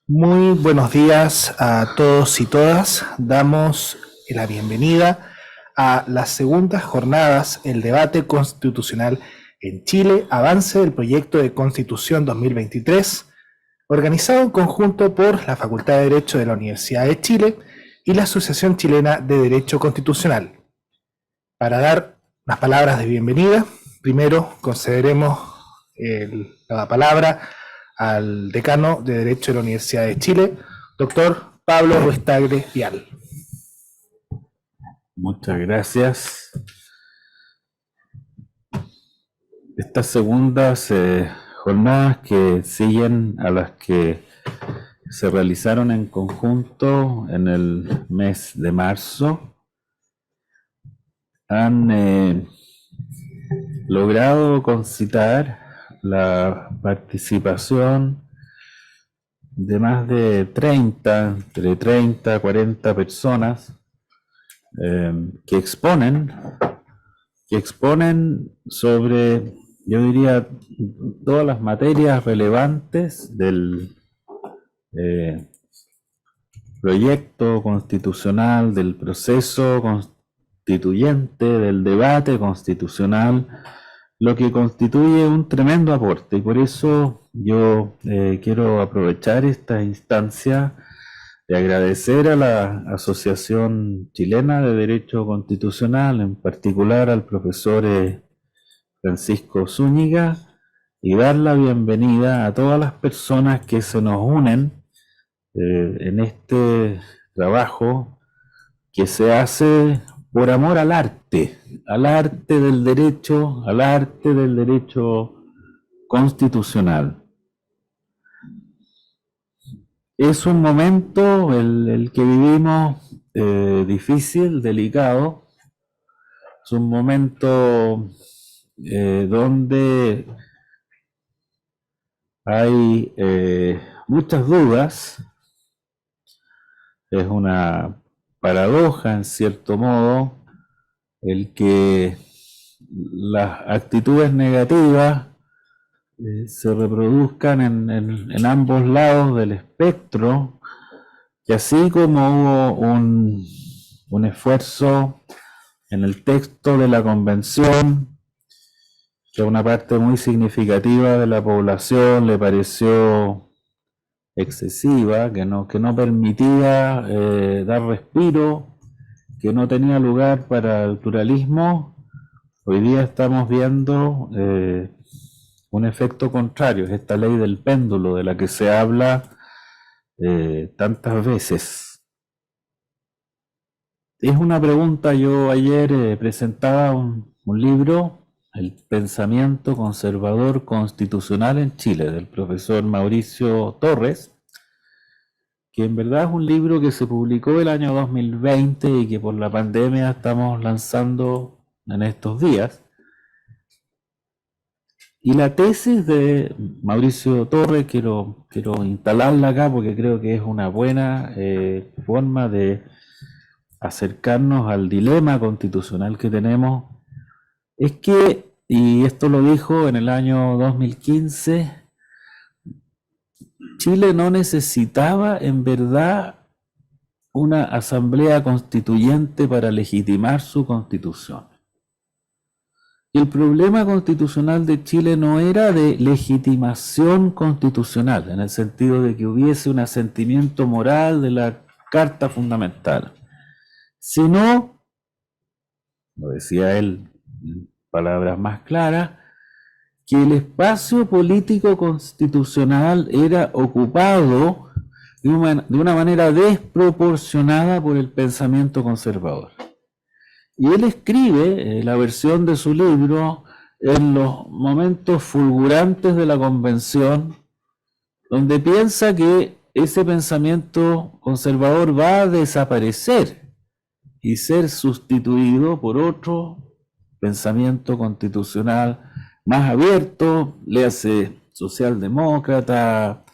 Muy buenos días a todos y todas. Damos la bienvenida a las segundas jornadas, el debate constitucional en Chile, avance del proyecto de Constitución 2023, organizado en conjunto por la Facultad de Derecho de la Universidad de Chile y la Asociación Chilena de Derecho Constitucional. Para dar las palabras de bienvenida, primero concederemos la palabra al decano de Derecho de la Universidad de Chile, doctor Pablo Ruiz-Tagle Vial. Muchas gracias. Estas segundas jornadas que siguen a las que se realizaron en conjunto en el mes de marzo han logrado concitar la participación de más de 30, entre 30 a 40 personas que exponen sobre, yo diría, todas las materias relevantes del proyecto constitucional, del proceso constituyente, del debate constitucional, lo que constituye un tremendo aporte. Y por eso yo quiero aprovechar esta instancia de agradecer a la Asociación Chilena de Derecho Constitucional, en particular al profesor Francisco Zúñiga, y dar la bienvenida a todas las personas que se nos unen en este trabajo que se hace por amor al arte del derecho constitucional. Es un momento el que vivimos difícil, delicado. Es un momento donde hay muchas dudas. Es una paradoja, en cierto modo, el que las actitudes negativas se reproduzcan en ambos lados del espectro, que así como hubo un esfuerzo en el texto de la convención, que a una parte muy significativa de la población le pareció excesiva, que no permitía dar respiro, que no tenía lugar para el pluralismo, hoy día estamos viendo un efecto contrario, es esta ley del péndulo de la que se habla tantas veces. Es una pregunta, yo ayer presentaba un libro, El pensamiento conservador constitucional en Chile, del profesor Mauricio Torres, que en verdad es un libro que se publicó el año 2020 y que por la pandemia estamos lanzando en estos días. Y la tesis de Mauricio Torres, quiero instalarla acá porque creo que es una buena forma de acercarnos al dilema constitucional que tenemos, es que, y esto lo dijo en el año 2015, Chile no necesitaba en verdad una asamblea constituyente para legitimar su constitución. Y el problema constitucional de Chile no era de legitimación constitucional, en el sentido de que hubiese un asentimiento moral de la Carta Fundamental, sino, lo decía él en palabras más claras, que el espacio político constitucional era ocupado de una manera desproporcionada por el pensamiento conservador. Y él escribe la versión de su libro en los momentos fulgurantes de la convención, donde piensa que ese pensamiento conservador va a desaparecer y ser sustituido por otro pensamiento constitucional más abierto, le hace socialdemócrata,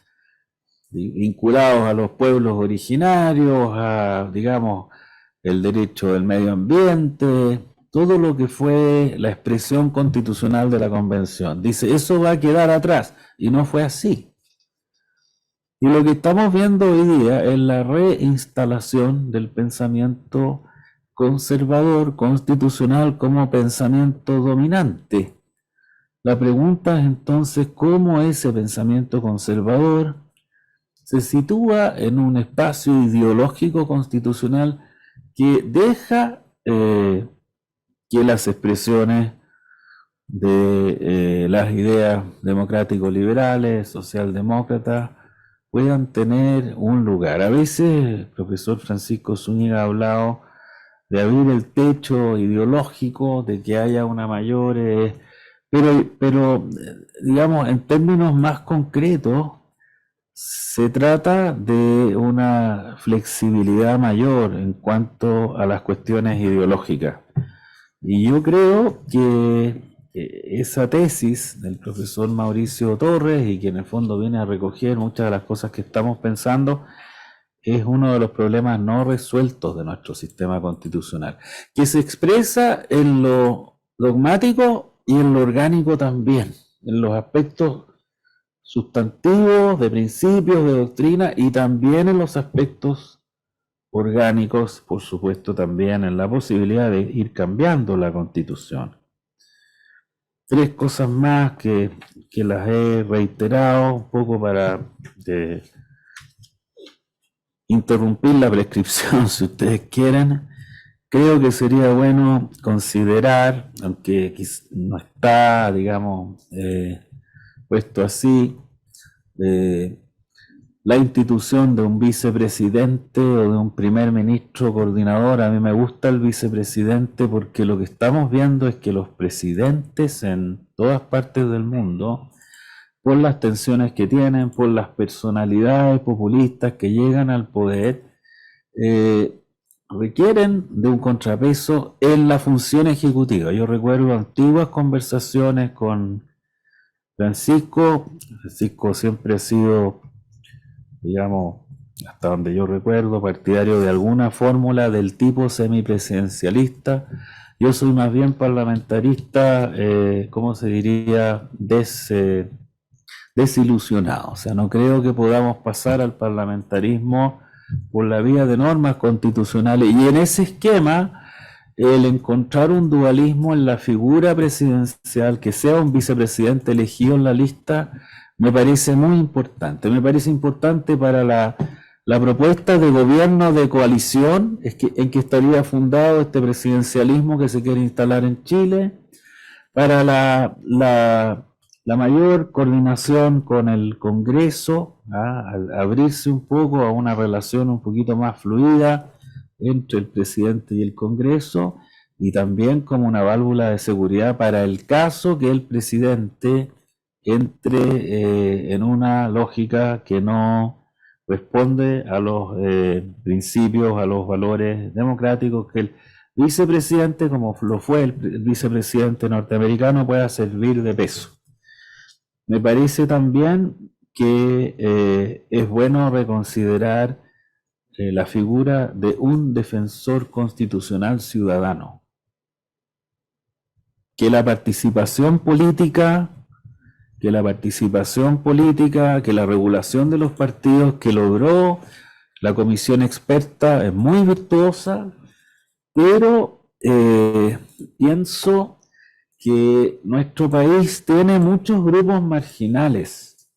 vinculados a los pueblos originarios, a, digamos, el derecho del medio ambiente, todo lo que fue la expresión constitucional de la convención. Dice, eso va a quedar atrás, y no fue así. Y lo que estamos viendo hoy día es la reinstalación del pensamiento conservador, constitucional, como pensamiento dominante. La pregunta es entonces cómo ese pensamiento conservador se sitúa en un espacio ideológico constitucional que deja que las expresiones de las ideas democrático-liberales, socialdemócratas, puedan tener un lugar. A veces el profesor Francisco Zúñiga ha hablado de abrir el techo ideológico, de que haya una mayor, pero digamos, en términos más concretos, se trata de una flexibilidad mayor en cuanto a las cuestiones ideológicas. Y yo creo que esa tesis del profesor Mauricio Torres, y que en el fondo viene a recoger muchas de las cosas que estamos pensando, es uno de los problemas no resueltos de nuestro sistema constitucional, que se expresa en lo dogmático y en lo orgánico también, en los aspectos sustantivos, de principios, de doctrina, y también en los aspectos orgánicos, por supuesto, también en la posibilidad de ir cambiando la Constitución. Tres cosas más que las he reiterado un poco para interrumpir la prescripción, si ustedes quieren. Creo que sería bueno considerar, aunque no está, digamos, puesto así, la institución de un vicepresidente o de un primer ministro coordinador. A mí me gusta el vicepresidente porque lo que estamos viendo es que los presidentes en todas partes del mundo, por las tensiones que tienen, por las personalidades populistas que llegan al poder, requieren de un contrapeso en la función ejecutiva. Yo recuerdo antiguas conversaciones con Francisco. Francisco siempre ha sido, digamos, hasta donde yo recuerdo, partidario de alguna fórmula del tipo semipresidencialista. Yo soy más bien parlamentarista, ¿cómo se diría? Desilusionado. O sea, no creo que podamos pasar al parlamentarismo por la vía de normas constitucionales. Y en ese esquema, el encontrar un dualismo en la figura presidencial, que sea un vicepresidente elegido en la lista, me parece muy importante. Me parece importante para la propuesta de gobierno de coalición en que estaría fundado este presidencialismo que se quiere instalar en Chile, para la mayor coordinación con el Congreso, al abrirse un poco a una relación un poquito más fluida entre el presidente y el Congreso, y también como una válvula de seguridad para el caso que el presidente entre en una lógica que no responde a los principios, a los valores democráticos, que el vicepresidente, como lo fue el vicepresidente norteamericano, pueda servir de peso. Me parece también que es bueno reconsiderar la figura de un defensor constitucional ciudadano. Que la participación política, que la regulación de los partidos que logró la comisión experta es muy virtuosa, pero pienso que nuestro país tiene muchos grupos marginales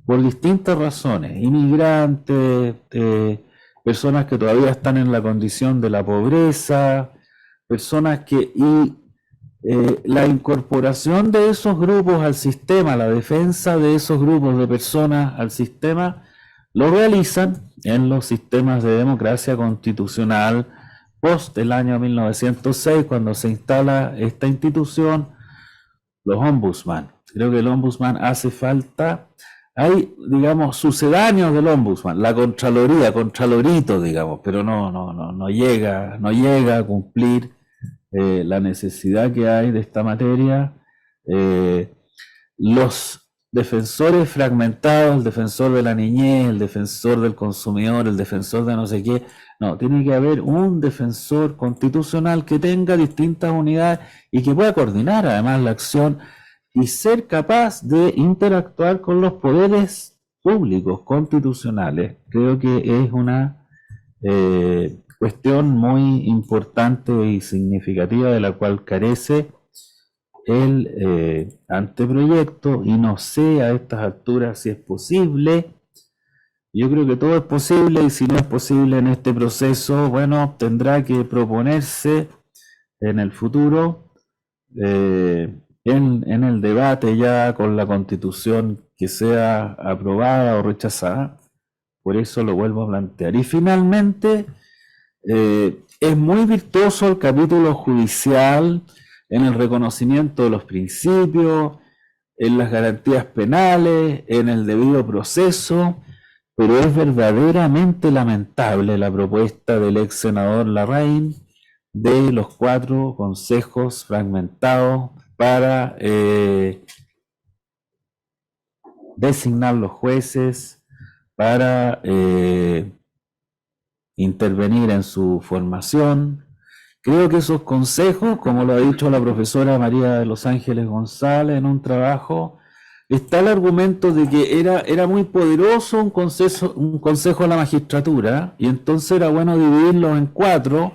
por distintas razones, inmigrantes, personas que todavía están en la condición de la pobreza, personas que... la incorporación de esos grupos al sistema, la defensa de esos grupos de personas al sistema, lo realizan en los sistemas de democracia constitucional post el año 1906, cuando se instala esta institución, los ombudsman. Creo que el ombudsman hace falta. Hay, digamos, sucedáneos del ombudsman, la contraloría, contralorito, digamos, pero no llega a cumplir la necesidad que hay de esta materia. Los defensores fragmentados, el defensor de la niñez, el defensor del consumidor, el defensor de no sé qué. No, tiene que haber un defensor constitucional que tenga distintas unidades y que pueda coordinar además la acción y ser capaz de interactuar con los poderes públicos constitucionales, creo que es una cuestión muy importante y significativa de la cual carece el anteproyecto, y no sé a estas alturas si es posible. Yo creo que todo es posible, y si no es posible en este proceso, bueno, tendrá que proponerse en el futuro, en el debate ya con la Constitución que sea aprobada o rechazada. Por eso lo vuelvo a plantear. Y finalmente, es muy virtuoso el capítulo judicial en el reconocimiento de los principios, en las garantías penales, en el debido proceso, pero es verdaderamente lamentable la propuesta del ex senador Larraín de los 4 consejos fragmentados para designar los jueces, para intervenir en su formación. Creo que esos consejos, como lo ha dicho la profesora María de los Ángeles González en un trabajo, está el argumento de que era muy poderoso un consejo de la magistratura, y entonces era bueno dividirlos en 4,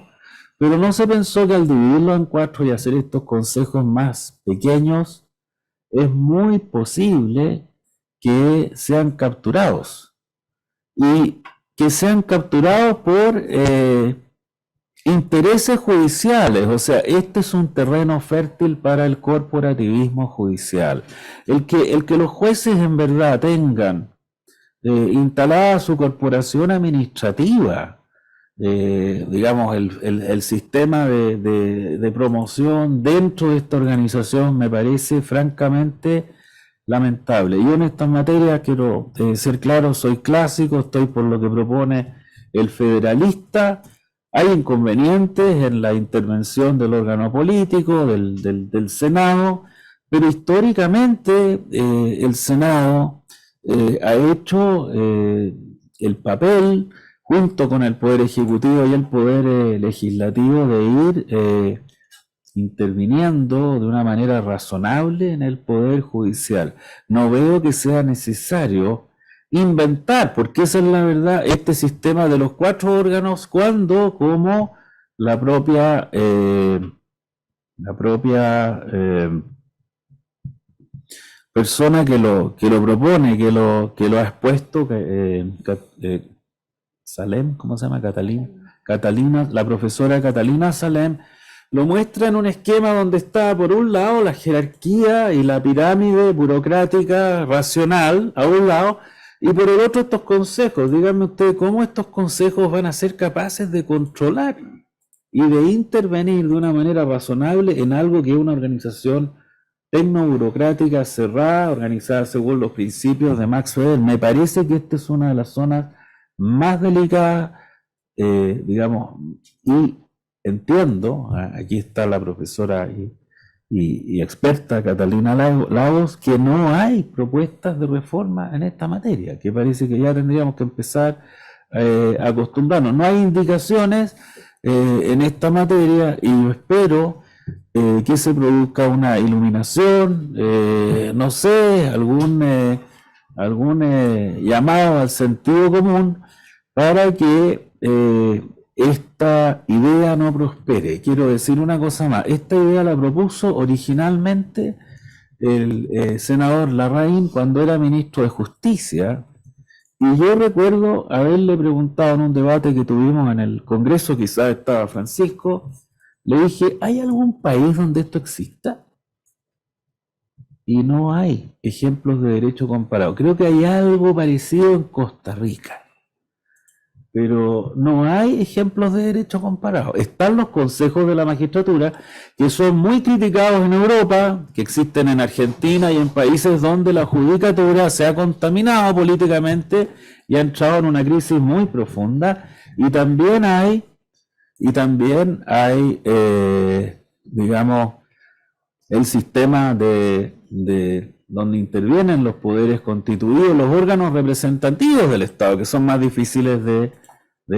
pero no se pensó que al dividirlos en 4 y hacer estos consejos más pequeños, es muy posible que sean capturados, y que sean capturados por intereses judiciales. O sea, este es un terreno fértil para el corporativismo judicial. El que los jueces en verdad tengan instalada su corporación administrativa, digamos, el sistema de promoción dentro de esta organización, me parece francamente lamentable. Yo en estas materias quiero ser claro, soy clásico, estoy por lo que propone el federalista. Hay inconvenientes en la intervención del órgano político, del Senado, pero históricamente el Senado ha hecho el papel, junto con el Poder Ejecutivo y el Poder Legislativo, de ir interviniendo de una manera razonable en el Poder Judicial. No veo que sea necesario inventar, porque esa es la verdad, este sistema de los 4 órganos, cuando como la propia persona que lo propone, que lo ha expuesto, Salem, ¿cómo se llama? Catalina, la profesora Catalina Salem, lo muestra en un esquema donde está por un lado la jerarquía y la pirámide burocrática racional a un lado, y por el otro estos consejos. Díganme ustedes cómo estos consejos van a ser capaces de controlar y de intervenir de una manera razonable en algo que es una organización tecnoburocrática cerrada, organizada según los principios de Max Weber. Me parece que esta es una de las zonas más delicadas, digamos, y entiendo, aquí está la profesora y experta Catalina Lagos, que no hay propuestas de reforma en esta materia, que parece que ya tendríamos que empezar a acostumbrarnos. No hay indicaciones en esta materia, y yo espero que se produzca una iluminación, no sé, algún llamado al sentido común para que esta idea no prospere. Quiero decir una cosa más. Esta idea la propuso originalmente el senador Larraín cuando era ministro de Justicia, y yo recuerdo haberle preguntado en un debate que tuvimos en el Congreso, quizás estaba Francisco, le dije, ¿hay algún país donde esto exista? Y no hay ejemplos de derecho comparado. Creo que hay algo parecido en Costa Rica, pero no hay ejemplos de derecho comparado. Están los consejos de la magistratura, que son muy criticados en Europa, que existen en Argentina y en países donde la judicatura se ha contaminado políticamente y ha entrado en una crisis muy profunda. Y también hay, digamos, el sistema de donde intervienen los poderes constituidos, los órganos representativos del Estado, que son más difíciles de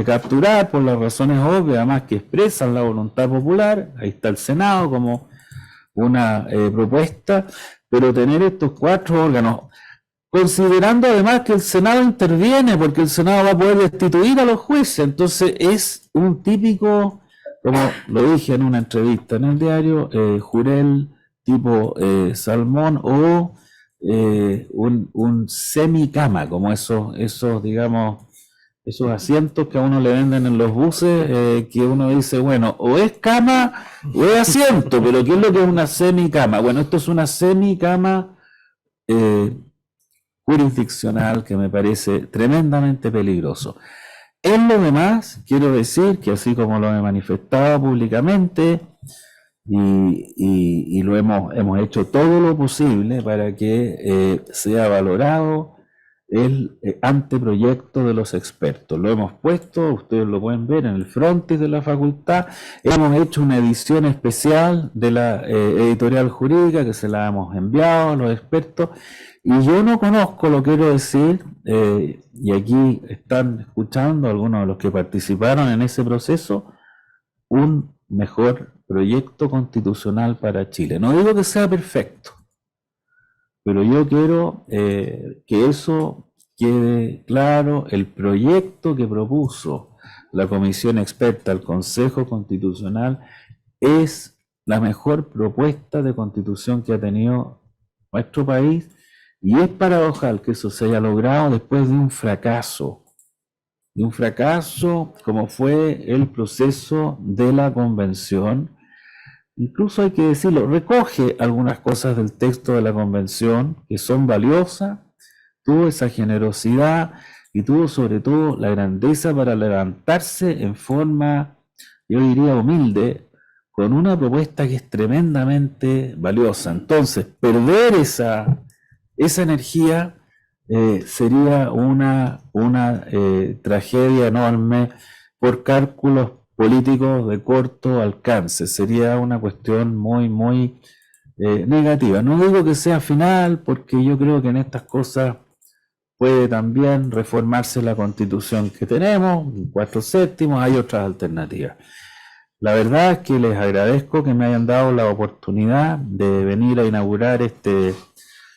capturar por las razones obvias, además que expresan la voluntad popular. Ahí está el Senado como una propuesta, pero tener estos 4 órganos considerando además que el Senado interviene, porque el Senado va a poder destituir a los jueces. Entonces es un típico, como lo dije en una entrevista en el diario, jurel tipo salmón o un semicama, como esos, digamos, esos asientos que a uno le venden en los buses, que uno dice, bueno, o es cama o es asiento, pero ¿qué es lo que es una semicama? Bueno, esto es una semicama jurisdiccional que me parece tremendamente peligroso. En lo demás, quiero decir que así como lo he manifestado públicamente y lo hemos hecho todo lo posible para que sea valorado el anteproyecto de los expertos. Lo hemos puesto, ustedes lo pueden ver en el frontis de la facultad. Hemos hecho una edición especial de la editorial jurídica que se la hemos enviado a los expertos. Y yo no conozco, lo quiero decir, y aquí están escuchando algunos de los que participaron en ese proceso, un mejor proyecto constitucional para Chile. No digo que sea perfecto, pero yo quiero que eso quede claro. El proyecto que propuso la comisión experta al Consejo Constitucional es la mejor propuesta de constitución que ha tenido nuestro país, y es paradojal que eso se haya logrado después de un fracaso como fue el proceso de la convención. Incluso hay que decirlo, recoge algunas cosas del texto de la convención que son valiosas, tuvo esa generosidad y tuvo sobre todo la grandeza para levantarse en forma, yo diría, humilde, con una propuesta que es tremendamente valiosa. Entonces, perder esa energía sería una tragedia enorme por cálculos políticos de corto alcance. Sería una cuestión muy, muy negativa. No digo que sea final, porque yo creo que en estas cosas puede también reformarse la constitución que tenemos, 4/7, hay otras alternativas. La verdad es que les agradezco que me hayan dado la oportunidad de venir a inaugurar este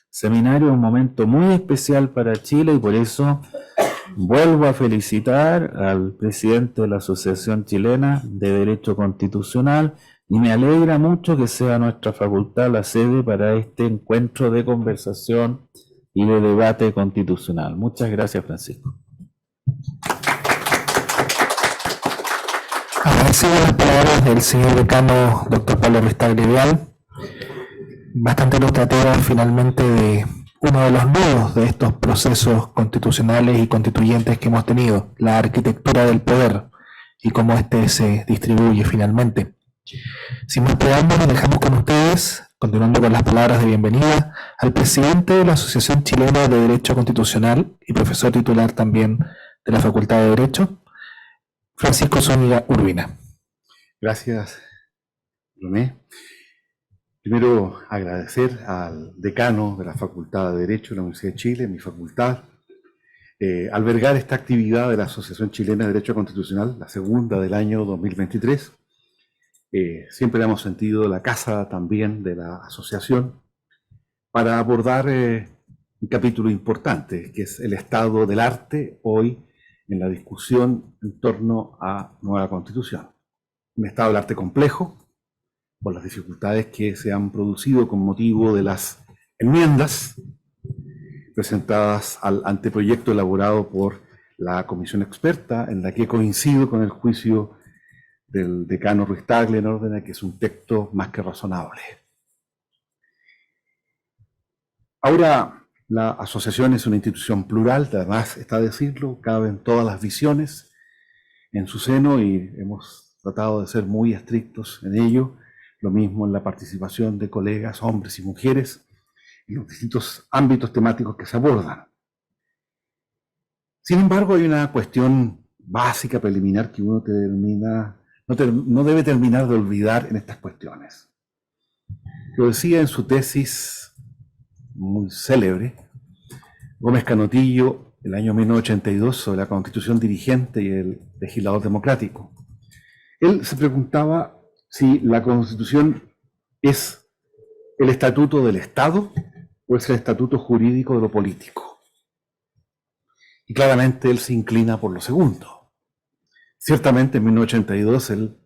seminario, un momento muy especial para Chile, y por eso vuelvo a felicitar al presidente de la Asociación Chilena de Derecho Constitucional, y me alegra mucho que sea nuestra facultad la sede para este encuentro de conversación y de debate constitucional. Muchas gracias, Francisco. Agradecido las palabras del señor decano, doctor Pablo Ruiz-Tagle. Bastante ilustrativa finalmente de uno de los nudos de estos procesos constitucionales y constituyentes que hemos tenido, la arquitectura del poder y cómo éste se distribuye finalmente. Sin más preámbulos, dejamos con ustedes, continuando con las palabras de bienvenida, al presidente de la Asociación Chilena de Derecho Constitucional y profesor titular también de la Facultad de Derecho, Francisco Zúñiga Urbina. Gracias, René. Primero, agradecer al decano de la Facultad de Derecho de la Universidad de Chile, mi facultad, albergar esta actividad de la Asociación Chilena de Derecho Constitucional, la segunda del año 2023. Siempre hemos sentido la casa también de la asociación para abordar un capítulo importante, que es el estado del arte hoy en la discusión en torno a nueva constitución. Un estado del arte complejo, por las dificultades que se han producido con motivo de las enmiendas presentadas al anteproyecto elaborado por la comisión experta, en la que coincido con el juicio del decano Ruiz-Tagle en orden a que es un texto más que razonable. Ahora, la asociación es una institución plural, además está a decirlo, caben todas las visiones en su seno y hemos tratado de ser muy estrictos en ello. Lo mismo en la participación de colegas, hombres y mujeres, en los distintos ámbitos temáticos que se abordan. Sin embargo, hay una cuestión básica, preliminar, que uno no debe terminar de olvidar en estas cuestiones. Lo decía en su tesis muy célebre Gómez Canotillo, el año 1982, sobre la Constitución dirigente y el legislador democrático. Él se preguntaba si la Constitución es el estatuto del Estado o es el estatuto jurídico de lo político. Y claramente él se inclina por lo segundo. Ciertamente en 1982 él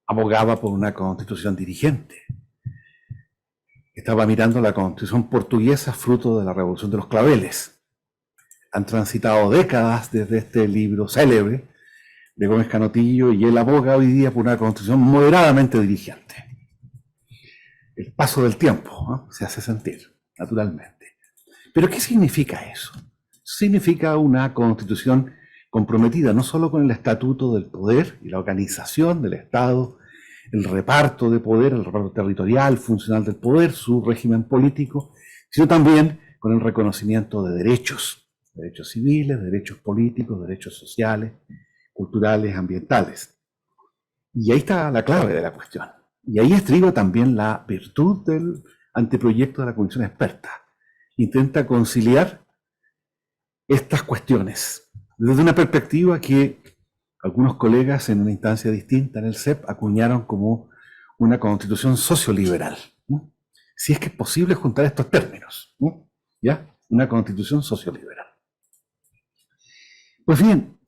abogaba por una constitución dirigente. Estaba mirando la constitución portuguesa fruto de la Revolución de los Claveles. Han transitado décadas desde este libro célebre de Gómez Canotillo y él aboga hoy día por una constitución moderadamente dirigente. El paso del tiempo, ¿no?, se hace sentir, naturalmente. Pero ¿qué significa eso? Significa una constitución comprometida no solo con el estatuto del poder y la organización del Estado, el reparto de poder, el reparto territorial, funcional del poder, su régimen político, sino también con el reconocimiento de derechos civiles, derechos políticos, derechos sociales, culturales, ambientales. Y ahí está la clave de la cuestión. Y ahí estriba también la virtud del anteproyecto de la Comisión Experta. Intenta conciliar estas cuestiones desde una perspectiva que algunos colegas en una instancia distinta en el CEP acuñaron como una constitución socioliberal, ¿no? Si es que es posible juntar estos términos, ¿no? ¿Ya? Una constitución socioliberal. Pues bien,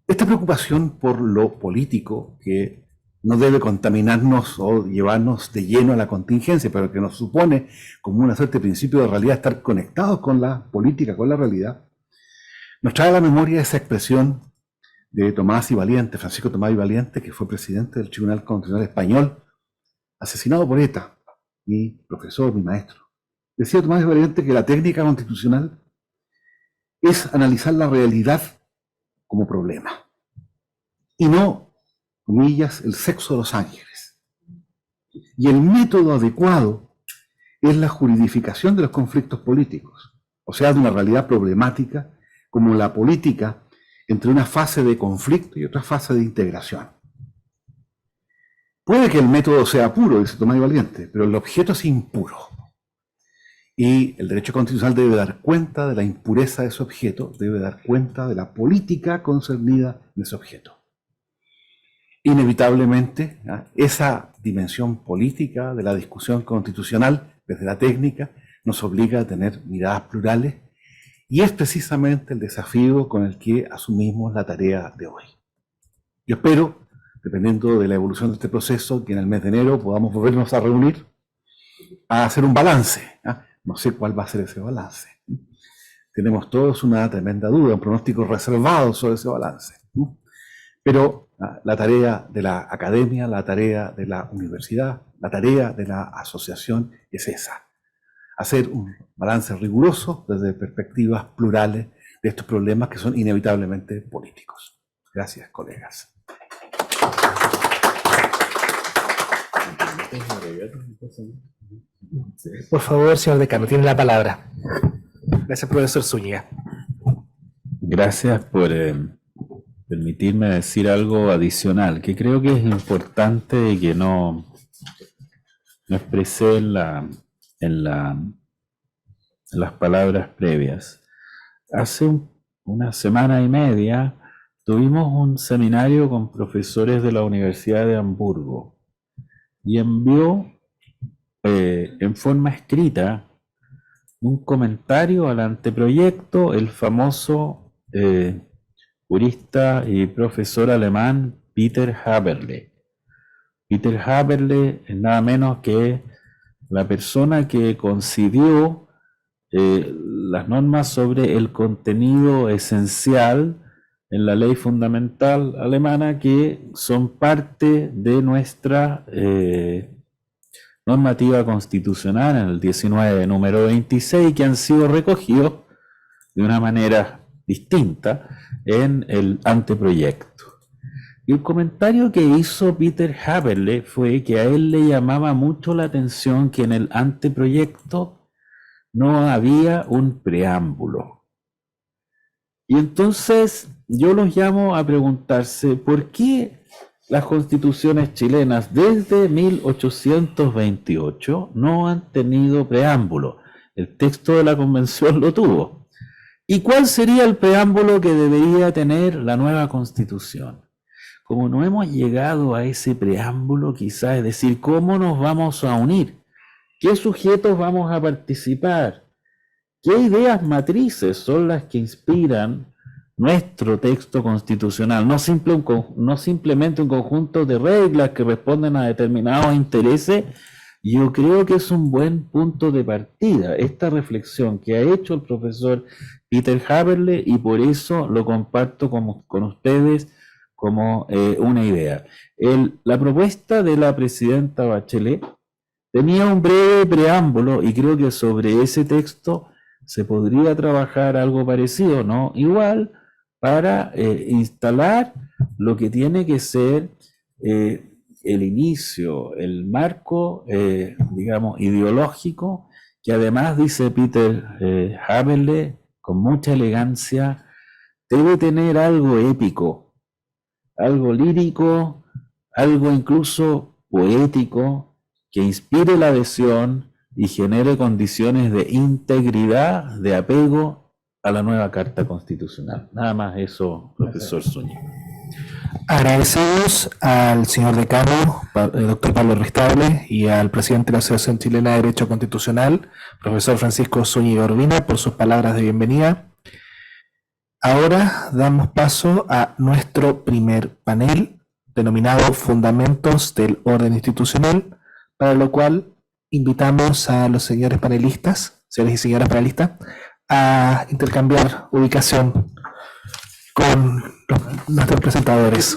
esta preocupación por lo político, que no debe contaminarnos o llevarnos de lleno a la contingencia, pero que nos supone como una suerte de principio de realidad estar conectados con la política, con la realidad, nos trae a la memoria esa expresión de Tomás y Valiente, Francisco Tomás y Valiente, que fue presidente del Tribunal Constitucional Español, asesinado por ETA, mi profesor, mi maestro. Decía Tomás y Valiente que la técnica constitucional es analizar la realidad como problema, y no, comillas, el sexo de los ángeles. Y el método adecuado es la juridificación de los conflictos políticos, o sea, de una realidad problemática como la política entre una fase de conflicto y otra fase de integración. Puede que el método sea puro, dice Tomás y Valiente, pero el objeto es impuro. Y el derecho constitucional debe dar cuenta de la impureza de ese objeto, debe dar cuenta de la política concernida en ese objeto. Inevitablemente, esa dimensión política de la discusión constitucional, desde la técnica, nos obliga a tener miradas plurales, y es precisamente el desafío con el que asumimos la tarea de hoy. Yo espero, dependiendo de la evolución de este proceso, que en el mes de enero podamos volvernos a reunir a hacer un balance. No sé cuál va a ser ese balance. Tenemos todos una tremenda duda, un pronóstico reservado sobre ese balance. Pero la tarea de la academia, la tarea de la universidad, la tarea de la asociación es esa: hacer un balance riguroso desde perspectivas plurales de estos problemas que son inevitablemente políticos. Gracias, colegas. Por favor, señor decano, tiene la palabra. Gracias, profesor Zúñiga. Gracias por permitirme decir algo adicional, que creo que es importante y que no expresé en las palabras previas. Hace una semana y media tuvimos un seminario con profesores de la Universidad de Hamburgo y envió en forma escrita un comentario al anteproyecto el famoso jurista y profesor alemán Peter Haberle. Peter Haberle es nada menos que la persona que concibió las normas sobre el contenido esencial en la ley fundamental alemana, que son parte de nuestra normativa constitucional en el 19, número 26, que han sido recogidos de una manera distinta en el anteproyecto. Y el comentario que hizo Peter Haberle fue que a él le llamaba mucho la atención que en el anteproyecto no había un preámbulo. Y entonces yo los llamo a preguntarse por qué las constituciones chilenas desde 1828 no han tenido preámbulo. El texto de la convención lo tuvo. ¿Y cuál sería el preámbulo que debería tener la nueva constitución? Como no hemos llegado a ese preámbulo, quizás, es decir, ¿cómo nos vamos a unir? ¿Qué sujetos vamos a participar? ¿Qué ideas matrices son las que inspiran nuestro texto constitucional, no simplemente un conjunto de reglas que responden a determinados intereses, yo creo que es un buen punto de partida esta reflexión que ha hecho el profesor Peter Haberle, y por eso lo comparto con ustedes como una idea. La propuesta de la presidenta Bachelet tenía un breve preámbulo, y creo que sobre ese texto se podría trabajar algo parecido, ¿no? Igual, para instalar lo que tiene que ser el inicio, el marco, digamos, ideológico, que además, dice Peter Haberle, con mucha elegancia, debe tener algo épico, algo lírico, algo incluso poético, que inspire la adhesión y genere condiciones de integridad, de apego a la nueva Carta Constitucional. Nada más eso, profesor Zúñiga. Agradecemos al señor decano, el doctor Pablo Restable, y al presidente de la Asociación Chilena de Derecho Constitucional, profesor Francisco Zúñiga Urbina, por sus palabras de bienvenida. Ahora damos paso a nuestro primer panel, denominado Fundamentos del Orden Institucional, para lo cual invitamos a los señores panelistas, señores y señoras panelistas, a intercambiar ubicación con nuestros presentadores.